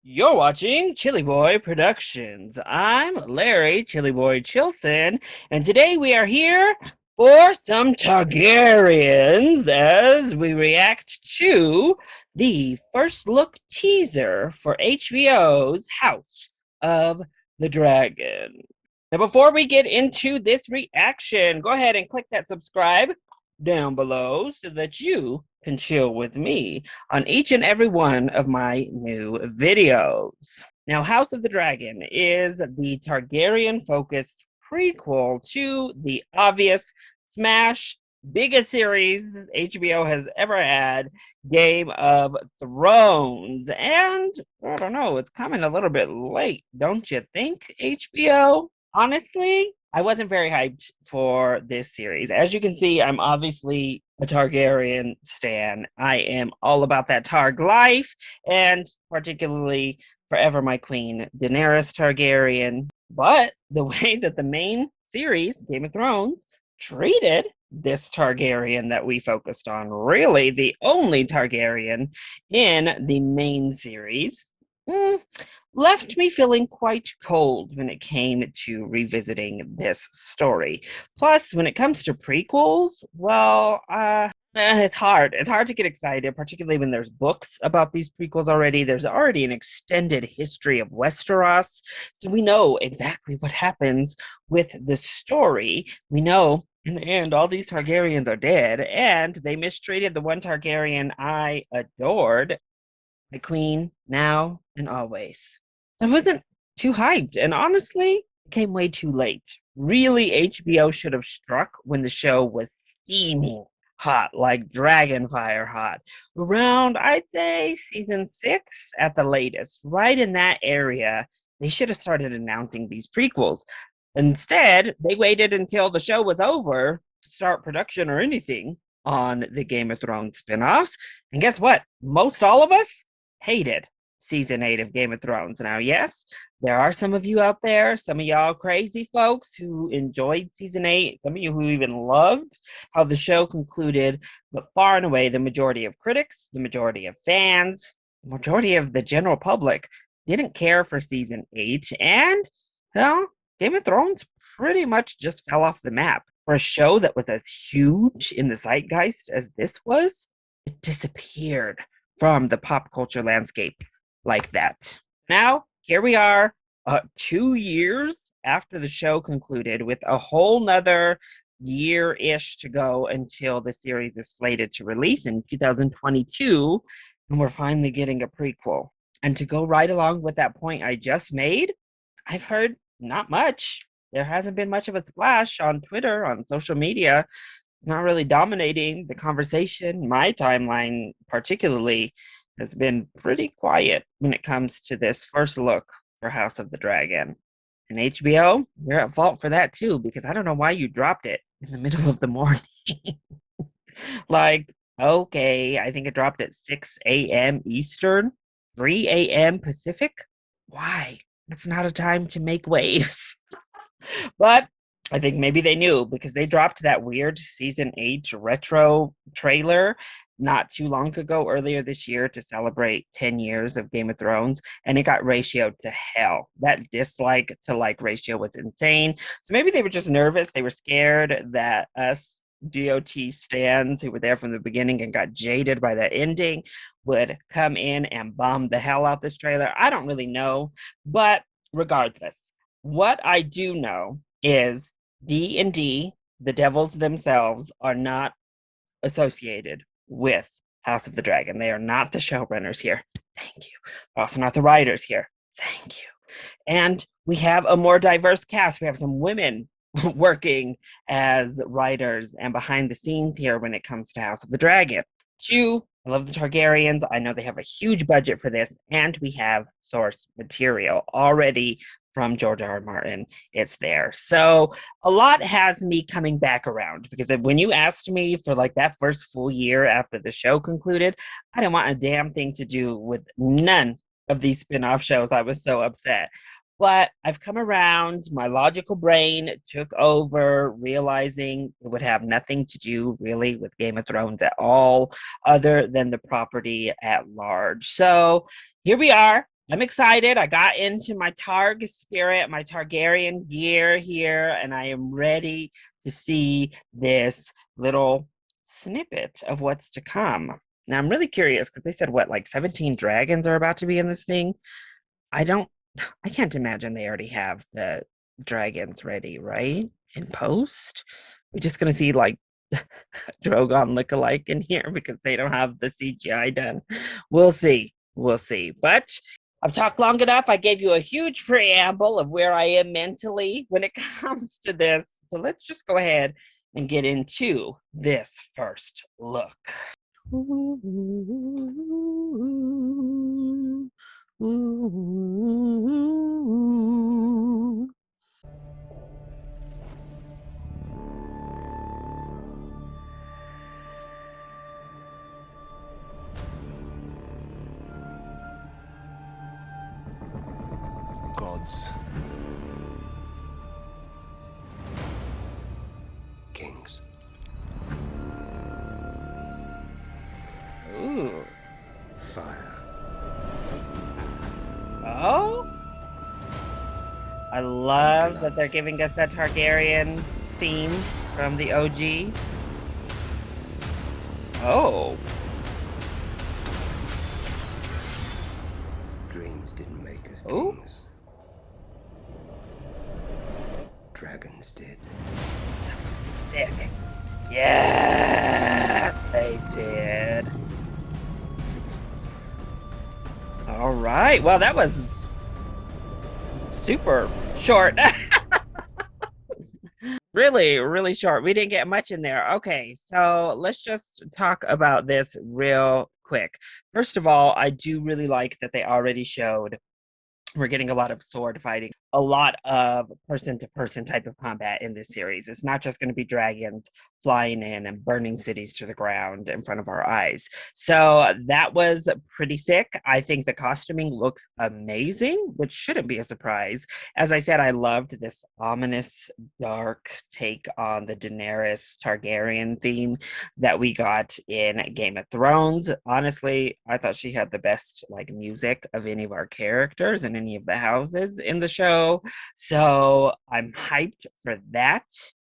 You're watching Chillyboy Productions. I'm Larry Chillyboy Chilson, and today we are here for some Targaryens as we react to the first look teaser for HBO's House of the Dragon. Now, before we get into this reaction, go ahead and click that subscribe down below so that you can chill with me on each and every one of my new videos. Now, House of the Dragon is the Targaryen focused prequel to the obvious smash biggest series HBO has ever had, Game of Thrones. And I don't know, it's coming a little bit late, don't you think, HBO? Honestly, I wasn't very hyped for this series. As you can see, I'm obviously a Targaryen stan. I am all about that Targ life, and particularly forever my queen, Daenerys Targaryen. But the way that the main series, Game of Thrones, treated this Targaryen that we focused on, really the only Targaryen in the main series, left me feeling quite cold when it came to revisiting this story. Plus, when it comes to prequels, well, it's hard. It's hard to get excited, particularly when there's books about these prequels already. There's already an extended history of Westeros, so we know exactly what happens with the story. We know in the end, all these Targaryens are dead, and they mistreated the one Targaryen I adored, my queen, now and always. So I wasn't too hyped, and honestly, it came way too late. Really, HBO should have struck when the show was steaming hot, like dragon fire hot. Around, I'd say, season 6 at the latest. Right in that area, they should have started announcing these prequels. Instead, they waited until the show was over to start production or anything on the Game of Thrones spinoffs. And guess what? Most all of us hated season 8 of Game of Thrones. Now, yes, there are some of you out there, some of y'all crazy folks who enjoyed season 8, some of you who even loved how the show concluded, but far and away, the majority of critics, the majority of fans, the majority of the general public didn't care for season 8. And, well, Game of Thrones pretty much just fell off the map. For a show that was as huge in the zeitgeist as this was, it disappeared from the pop culture landscape like that. Now, here we are, 2 years after the show concluded, with a whole nother year-ish to go until the series is slated to release in 2022, and we're finally getting a prequel. And to go right along with that point I just made, I've heard not much. There hasn't been much of a splash on Twitter, on social media. It's not really dominating the conversation. My timeline, particularly, has been pretty quiet when it comes to this first look for House of the Dragon. And HBO, you're at fault for that too, because I don't know why you dropped it in the middle of the morning. Like, okay, I think it dropped at 6 a.m. Eastern, 3 a.m. Pacific. Why? It's not a time to make waves. But I think maybe they knew because they dropped that weird season 8 retro trailer not too long ago, earlier this year, to celebrate 10 years of Game of Thrones, and it got ratioed to hell. That dislike to like ratio was insane. So maybe they were just nervous. They were scared that us GOT stands who were there from the beginning and got jaded by that ending would come in and bomb the hell out this trailer. I don't really know, but regardless, what I do know is D&D, the devils themselves, are not associated with House of the Dragon. They are not the showrunners here. Thank you. Also not the writers here. Thank you. And we have a more diverse cast. We have some women working as writers and behind the scenes here when it comes to House of the Dragon. Two, I love the Targaryens. I know they have a huge budget for this, and we have source material already from George R. R. Martin. It's there. So a lot has me coming back around because when you asked me for like that first full year after the show concluded, I didn't want a damn thing to do with none of these spin-off shows. I was so upset. But I've come around, my logical brain took over, realizing it would have nothing to do really with Game of Thrones at all, other than the property at large. So here we are, I'm excited. I got into my Targ spirit, my Targaryen gear here, and I am ready to see this little snippet of what's to come. Now I'm really curious because they said what, like 17 dragons are about to be in this thing. I don't, I can't imagine they already have the dragons ready, right? In post. We're just gonna see like Drogon look-alike in here because they don't have the CGI done. We'll see. We'll see. But I've talked long enough. I gave you a huge preamble of where I am mentally when it comes to this. So let's just go ahead and get into this first look. Ooh, ooh, ooh. Gods. Kings. Ooh. Fire. Oh? I love that they're giving us that Targaryen theme from the OG. Oh. Dreams didn't make us Ooh. kings. Dragons did. That looks sick. Yes, they did. All right. Well, that was super short. Really, really short. We didn't get much in there. Okay, so let's just talk about this real quick. First of all, I do really like that they already showed we're getting a lot of sword fighting, a lot of person to person type of combat in this series. It's not just going to be dragons flying in and burning cities to the ground in front of our eyes. So that was pretty sick. I think the costuming looks amazing, which shouldn't be a surprise. As I said, I loved this ominous, dark take on the Daenerys Targaryen theme that we got in Game of Thrones. Honestly, I thought she had the best like music of any of our characters in any of the houses in the show. So I'm hyped for that.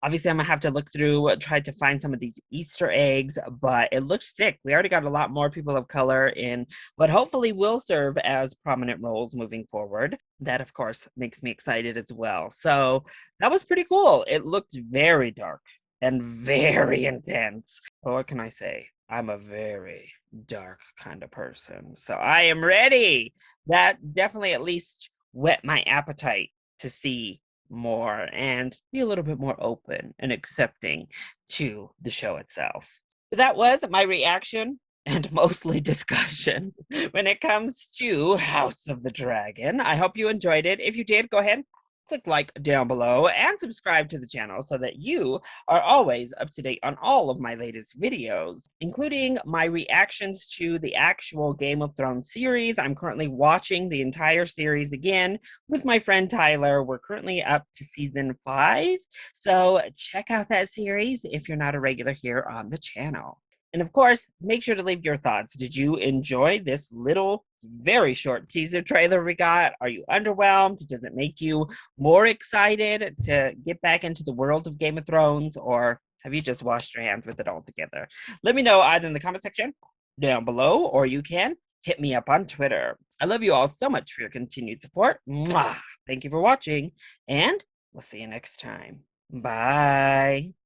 Obviously, I'm gonna have to look through, try to find some of these Easter eggs, but it looks sick. We already got a lot more people of color in, but hopefully will serve as prominent roles moving forward. That, of course, makes me excited as well. So that was pretty cool. It looked very dark and very intense. But what can I say? I'm a very dark kind of person. So I am ready. That definitely at least whet my appetite to see more and be a little bit more open and accepting to the show itself. That was my reaction and mostly discussion when it comes to House of the Dragon. I hope you enjoyed it. If you did, go ahead, click like down below and subscribe to the channel so that you are always up to date on all of my latest videos, including my reactions to the actual Game of Thrones series. I'm currently watching the entire series again with my friend Tyler. We're currently up to season 5, so check out that series if you're not a regular here on the channel. And of course, make sure to leave your thoughts. Did you enjoy this little, very short teaser trailer we got? Are you underwhelmed? Does it make you more excited to get back into the world of Game of Thrones? Or have you just washed your hands with it altogether? Let me know either in the comment section down below, or you can hit me up on Twitter. I love you all so much for your continued support. Mwah! Thank you for watching, and we'll see you next time. Bye.